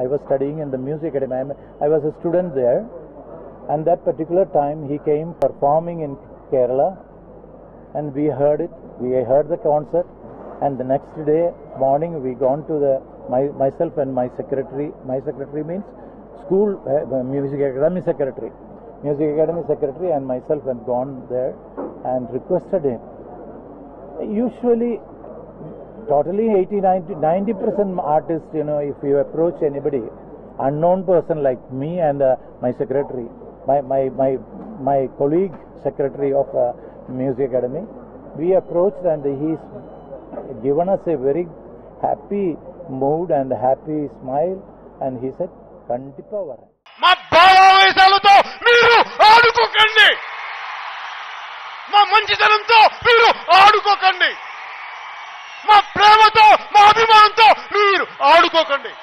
I was studying in the music academy. I was a student there, and that particular time he came performing in Kerala, and we heard it. We heard the concert, and the next day morning we gone to myself and my secretary. My secretary means school music academy secretary. Music academy secretary and myself had gone there and requested him. Usually, totally 90% artists, if you approach anybody, unknown person like me and my secretary, my colleague secretary of Music Academy, we approached and he's given us a very happy mood and happy smile, and he said, "Kandipa vara." మా భావావేశాలతో మీరు ఆడుకోకండి, మా మంచితనంతో మీరు ఆడుకోకండి, మా ప్రేమతో మా అభిమానంతో మీరు ఆడుకోకండి.